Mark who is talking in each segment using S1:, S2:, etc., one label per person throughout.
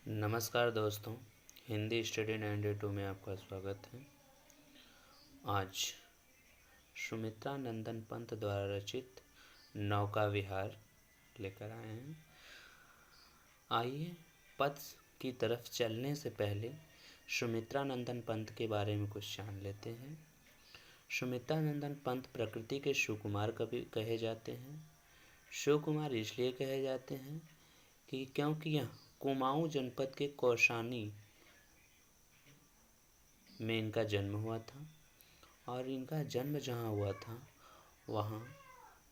S1: नमस्कार दोस्तों, हिंदी स्टडी 92 में आपका स्वागत है। आज सुमित्रा नंदन पंत द्वारा रचित नौका विहार लेकर आए हैं। आइए पथ की तरफ चलने से पहले सुमित्रा नंदन पंत के बारे में कुछ जान लेते हैं। सुमित्रा नंदन पंत प्रकृति के सुकुमार कवि कहे जाते हैं। सुकुमार इसलिए कहे जाते हैं कि क्योंकि यह कुमाऊं जनपद के कौशानी में इनका जन्म हुआ था और इनका जन्म जहाँ हुआ था वहाँ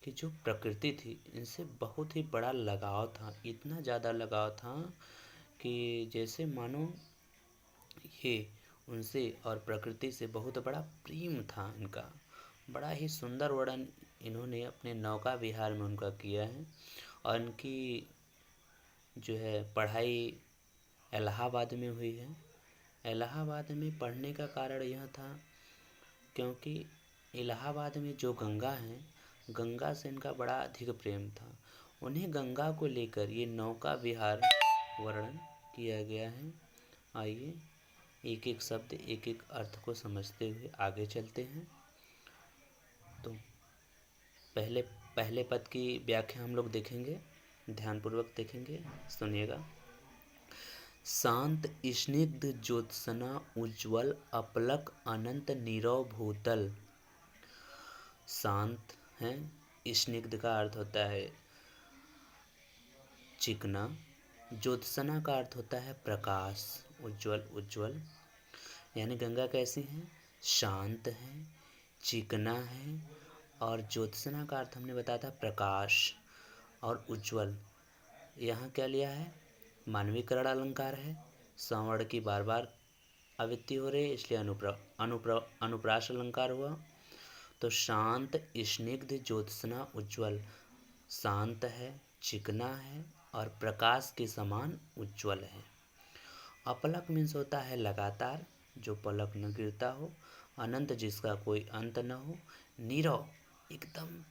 S1: की जो प्रकृति थी इनसे बहुत ही बड़ा लगाव था। इतना ज़्यादा लगाव था कि जैसे मानो ये उनसे और प्रकृति से बहुत बड़ा प्रेम था इनका। बड़ा ही सुंदर वर्णन इन्होंने अपने नौका विहार में उनका किया है। और इनकी जो है पढ़ाई इलाहाबाद में हुई है। इलाहाबाद में पढ़ने का कारण यह था क्योंकि इलाहाबाद में जो गंगा है, गंगा से इनका बड़ा अधिक प्रेम था। उन्हें गंगा को लेकर ये नौका विहार वर्णन किया गया है। आइए एक एक शब्द एक एक अर्थ को समझते हुए आगे चलते हैं। तो पहले पद की व्याख्या हम लोग देखेंगे, ध्यानपूर्वक देखेंगे, सुनिएगा। शांत स्निग्ध ज्योत्सना उज्ज्वल अपलक अनंत नीरव भूतल। शांत है, स्निग्ध का अर्थ होता है चिकना, ज्योत्सना का अर्थ होता है प्रकाश, उज्ज्वल उज्ज्वल। यानी गंगा कैसी है? शांत है, चिकना है और ज्योत्सना का अर्थ हमने बताया था प्रकाश और उज्ज्वल। यहाँ क्या लिया है? मानवीकरण अलंकार है। संवर्ण की बार बार आवृत्ति हो रही है इसलिए अनुप्रास अलंकार हुआ। तो शांत स्निग्ध ज्योत्सना उज्ज्वल, शांत है, चिकना है और प्रकाश के समान उज्ज्वल है। अपलक मीन्स होता है लगातार, जो पलक न गिरता हो। अनंत जिसका कोई अंत न हो। नीरव एकदम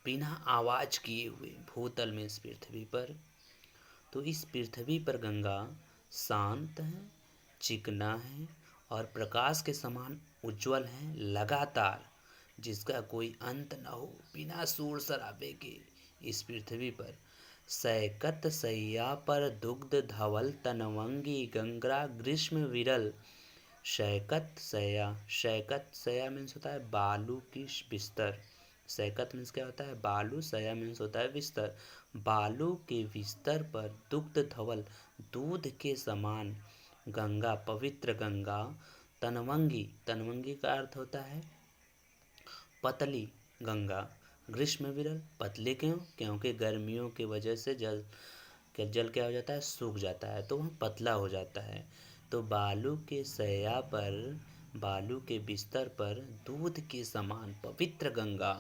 S1: बिना आवाज किए हुए। भूतल मीन्स पृथ्वी पर। तो इस पृथ्वी पर गंगा शांत है, चिकना है और प्रकाश के समान उज्ज्वल है, लगातार, जिसका कोई अंत न हो, बिना शोर शराबे के। इस पृथ्वी पर सैकत सैया पर दुग्ध धवल तनवंगी गंगा ग्रीष्म विरल। सैकत सैया मीन्स होता है बालू की बिस्तर। सैकत मीन्स क्या होता है? बालू। सया मीन्स होता है बिस्तर। बालू के बिस्तर पर दुग्ध धवल, दूध के समान गंगा, पवित्र गंगा। तनवंगी का अर्थ होता है पतली गंगा। ग्रीष्म विरल, पतली क्यों? क्योंकि गर्मियों की वजह से जल क्या हो जाता है? सूख जाता है, तो वह पतला हो जाता है। तो बालू के सैया पर, बालू के बिस्तर पर दूध के समान पवित्र गंगा,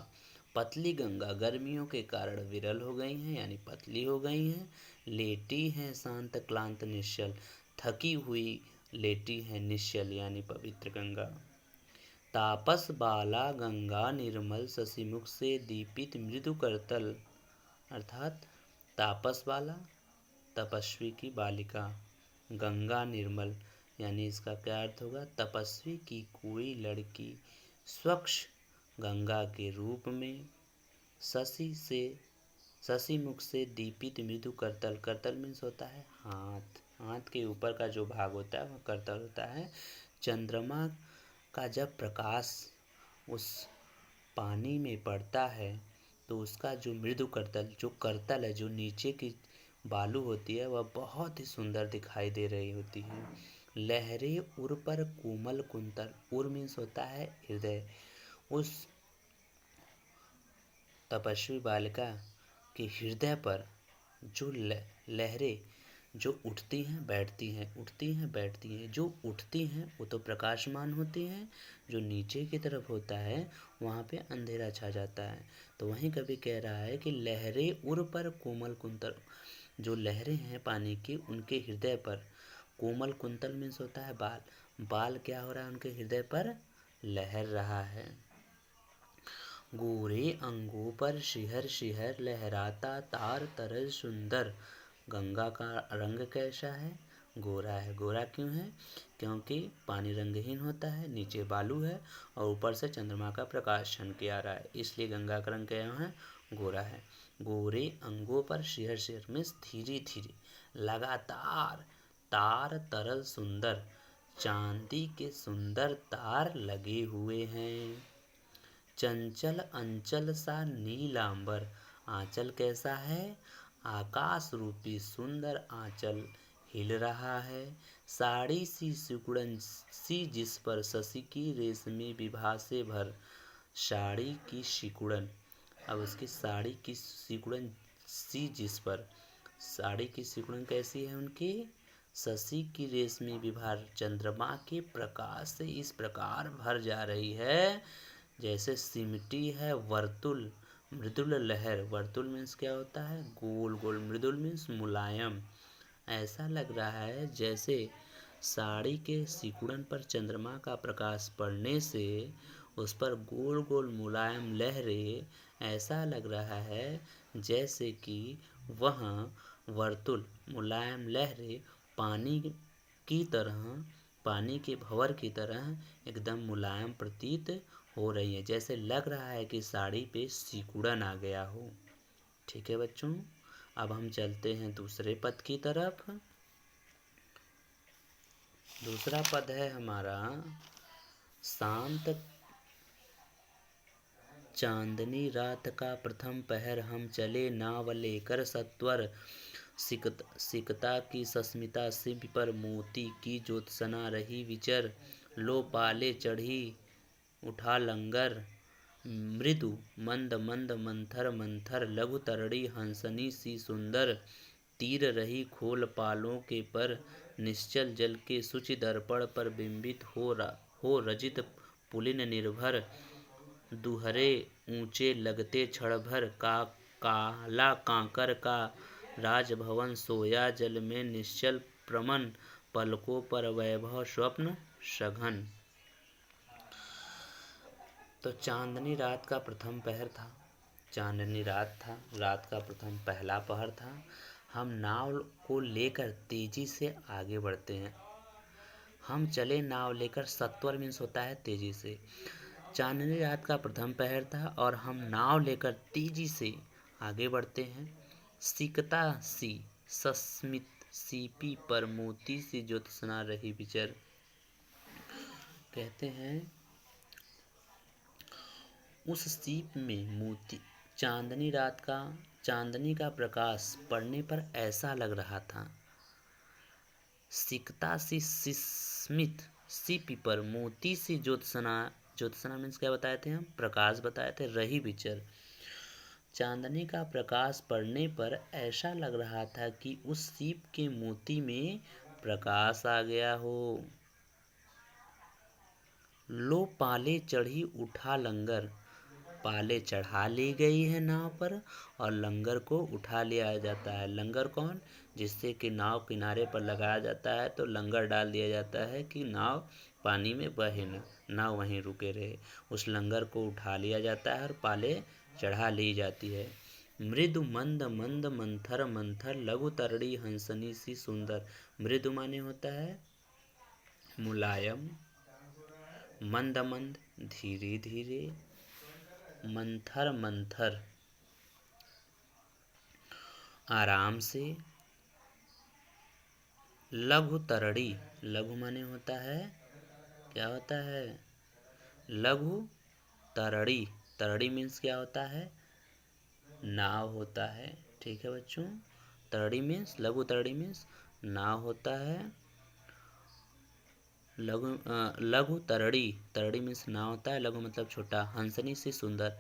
S1: पतली गंगा गर्मियों के कारण विरल हो गई हैं, यानी पतली हो गई हैं। लेटी हैं शांत क्लांत निश्चल, थकी हुई लेटी है निश्चल, यानी पवित्र गंगा। तापस बाला गंगा निर्मल शशिमुख से दीपित मृदु करतल। अर्थात तापस बाला, तपस्वी की बालिका, गंगा निर्मल, यानी इसका क्या अर्थ होगा? तपस्वी की कोई लड़की स्वच्छ गंगा के रूप में शशि मुख से दीपित मृदु करतल। करतल मीन्स होता है हाथ। हाथ के ऊपर का जो भाग होता है वह करतल होता है। चंद्रमा का जब प्रकाश उस पानी में पड़ता है तो उसका जो मृदु करतल, जो करतल है, जो नीचे की बालू होती है, वह बहुत ही सुंदर दिखाई दे रही होती है। लहरे उर पर कोमल कुंतल। उर मीन्स होता है हृदय। उस तपस्वी बालिका के हृदय पर जो लहरें जो उठती हैं बैठती हैं, उठती हैं बैठती हैं, जो उठती हैं वो तो प्रकाशमान होती हैं, जो नीचे की तरफ होता है वहाँ पे अंधेरा छा जाता है। तो वहीं कवि कह रहा है कि लहरें उर पर कोमल कुंतल, जो लहरें हैं पानी की उनके हृदय पर। कोमल कुंतल मीन्स होता है बाल। बाल क्या हो रहा है? उनके हृदय पर लहर रहा है। गोरे अंगों पर शिहर शिहर लहराता तार तरज सुंदर। गंगा का रंग कैसा है? गोरा है। गोरा क्यों है? क्योंकि पानी रंगहीन होता है, नीचे बालू है और ऊपर से चंद्रमा का प्रकाश छन के आ रहा है, इसलिए गंगा का रंग क्या है? गोरा है। गोरे अंगों पर शेर शेर मीन्स धीरे धीरे, लगातार तार तरल सुंदर, चांदी के सुंदर तार लगे हुए हैं। चंचल अंचल सा नीलांबर, आंचल कैसा है? आकाश रूपी सुंदर आंचल हिल रहा है। साड़ी सी सिकुड़न सी जिस पर शशि की रेशमी विभा से भर, साड़ी की सिकुड़न, अब उसकी साड़ी की सिकुड़न सी जिस पर, साड़ी की सिकुड़न कैसी है उनकी? शशि की रेशमी विभा चंद्रमा के प्रकाश से इस प्रकार भर जा रही है जैसे सिमटी है वर्तुल, मृदुल लहर। वर्तुल मीन्स क्या होता है? गोल गोल। मृदुल मीन्स मुलायम। ऐसा लग रहा है जैसे साड़ी के सिकुड़न पर चंद्रमा का प्रकाश पड़ने से उस पर गोल गोल मुलायम लहरें, ऐसा लग रहा है जैसे कि वह वर्तुल मुलायम लहरें पानी की तरह, पानी के भंवर की तरह एकदम मुलायम प्रतीत हो रही है, जैसे लग रहा है कि साड़ी पे सिकुड़न आ गया हो। ठीक है बच्चों, अब हम चलते हैं दूसरे पद की तरफ। दूसरा पद है हमारा, शांत चांदनी रात का प्रथम पहर, हम चले नाव लेकर सत्वर, सिकता की सस्मिता शिव पर मोती की ज्योत्सना रही विचर, लो पाले चढ़ी उठा लंगर, मृदु मंद मंद मंथर मंथर, लघु तरड़ी हंसनी सी सुंदर, तीर रही खोल पालों के पर, निश्चल जल के शुचि दर्पण पर बिंबित हो रजित पुलिन निर्भर, दुहरे ऊंचे लगते क्षण भर, काला कांकर का राजभवन सोया जल में निश्चल प्रमन, पलकों पर वैभव स्वप्न सघन। तो चांदनी रात का प्रथम पहर था, चांदनी रात था, रात का प्रथम पहला पहर था। हम नाव को लेकर तेजी से आगे बढ़ते हैं। हम चले नाव लेकर, सत्वर मीन्स होता है तेजी से। चांदनी रात का प्रथम पहर था और हम नाव लेकर तेजी से आगे बढ़ते हैं। सिकता सी सस्मित सीपी पर मोती सी ज्योत्सना रही विचर, कहते हैं उस सीप में मोती, चांदनी रात का, चांदनी का प्रकाश पड़ने पर ऐसा लग रहा था। सिकता सी सिस्मित सीपी पर मोती सी ज्योत्सना, ज्योत्सना मीन्स क्या बताए थे हम? प्रकाश बताए थे। रही विचर, चांदनी का प्रकाश पड़ने पर ऐसा लग रहा था कि उस सीप के मोती में प्रकाश आ गया हो। लो पाले चढ़ी उठा लंगर, पाले चढ़ा ली गई है नाव पर और लंगर को उठा लिया जाता है। लंगर कौन? जिससे कि नाव किनारे पर लगाया जाता है तो लंगर डाल दिया जाता है कि नाव पानी में बहे न, नाव वहीं रुके रहे। उस लंगर को उठा लिया जाता है और पाले चढ़ा ली जाती है। मृदु मंद मंद मंथर मंथर, लघु तरड़ी हंसनी सी सुंदर। मृदु माने होता है मुलायम, मंद मंद धीरे धीरे, मंथर मंथर आराम से, लघु तरड़ी, लघु माने होता है, क्या होता है? लघु तरड़ी, तरड़ी मीन्स क्या होता है? नाव होता है। ठीक है बच्चों, तरड़ी मीन्स, लघु तरड़ी मीन्स नाव होता है। लघु तरड़ी, तरड़ी मीन्स नाव होता है, लघु मतलब छोटा। हंसनी से सुंदर,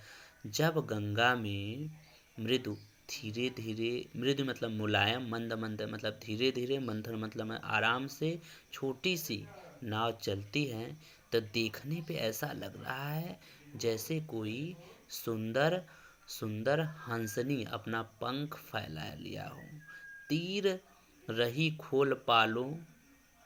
S1: जब गंगा में मृदु धीरे धीरे, मृदु मतलब मुलायम, मंद मंद मतलब धीरे धीरे, मंथर मतलब आराम से छोटी सी नाव चलती है तो देखने पे ऐसा लग रहा है जैसे कोई सुंदर सुंदर हंसनी अपना पंख फैला लिया हो। तीर रही खोल पालों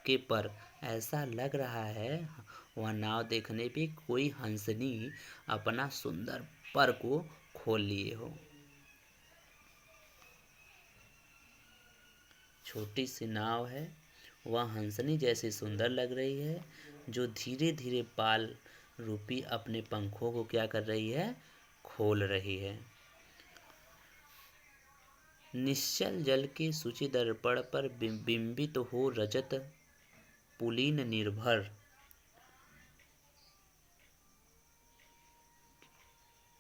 S1: के पर, ऐसा लग रहा है वह नाव देखने पे कोई हंसनी अपना सुंदर पर को खोल लिए हो। छोटी सी नाव है वह हंसनी जैसी सुंदर लग रही है, जो धीरे धीरे पाल रूपी अपने पंखों को क्या कर रही है, खोल रही है। निश्चल जल के शुचि दर्पण पर बिंबित हो रजत पुलीन निर्भर।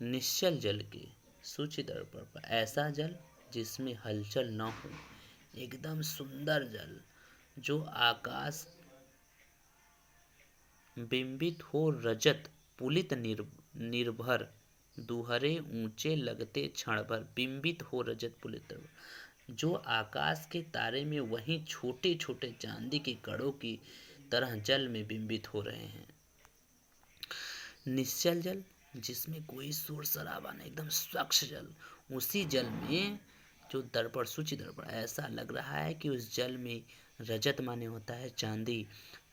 S1: निश्चल जल के शुचि दर्पण पर, ऐसा जल जिसमें हलचल न हो, एकदम सुंदर जल, जो आकाश बिंबित हो रजत पुलित निर्भर, दुहरे ऊंचे लगते क्षण भर। बिंबित हो रजत पुलित, जो आकाश के तारे में वहीं छोटे छोटे चांदी के कणों की तरह जल में बिंबित हो रहे हैं। निश्चल जल जिसमें कोई शोर शराबा नहीं, एकदम स्वच्छ जल, उसी जल में जो दर्पण, सूची दर्पण, ऐसा लग रहा है कि उस जल में रजत माने होता है चांदी,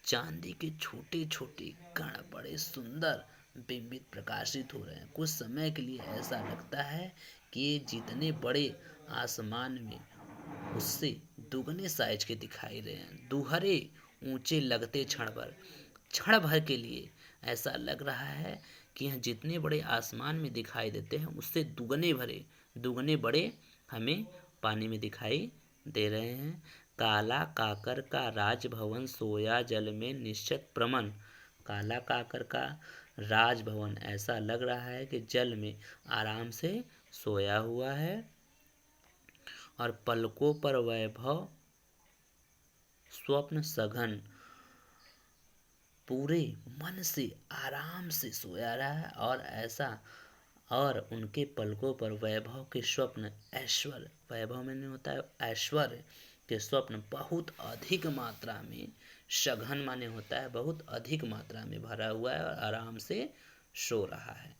S1: चांदी के छोटे छोटे कण बड़े सुंदर बिंबित प्रकाशित हो रहे हैं। कुछ समय के लिए ऐसा लगता है कि ये जितने बड़े आसमान में उससे दुगने साइज के दिखाई रहे हैं। दुहरे ऊंचे लगते क्षण भर के लिए ऐसा लग रहा है कि यह जितने बड़े आसमान में दिखाई देते हैं उससे दुगने बड़े हमें पानी में दिखाई दे रहे हैं। काला काकर का राजभवन सोया जल में निश्चित प्रमन। काला काकर का राजभवन ऐसा लग रहा है कि जल में आराम से सोया हुआ है, और पलकों पर वैभव स्वप्न सघन, पूरे मन से आराम से सोया रहा है, और उनके पलकों पर वैभव के स्वप्न, ऐश्वर्य, वैभव में नहीं होता है ऐश्वर्य के स्वप्न बहुत अधिक मात्रा में, सघन माने होता है बहुत अधिक मात्रा में भरा हुआ है और आराम से सो रहा है।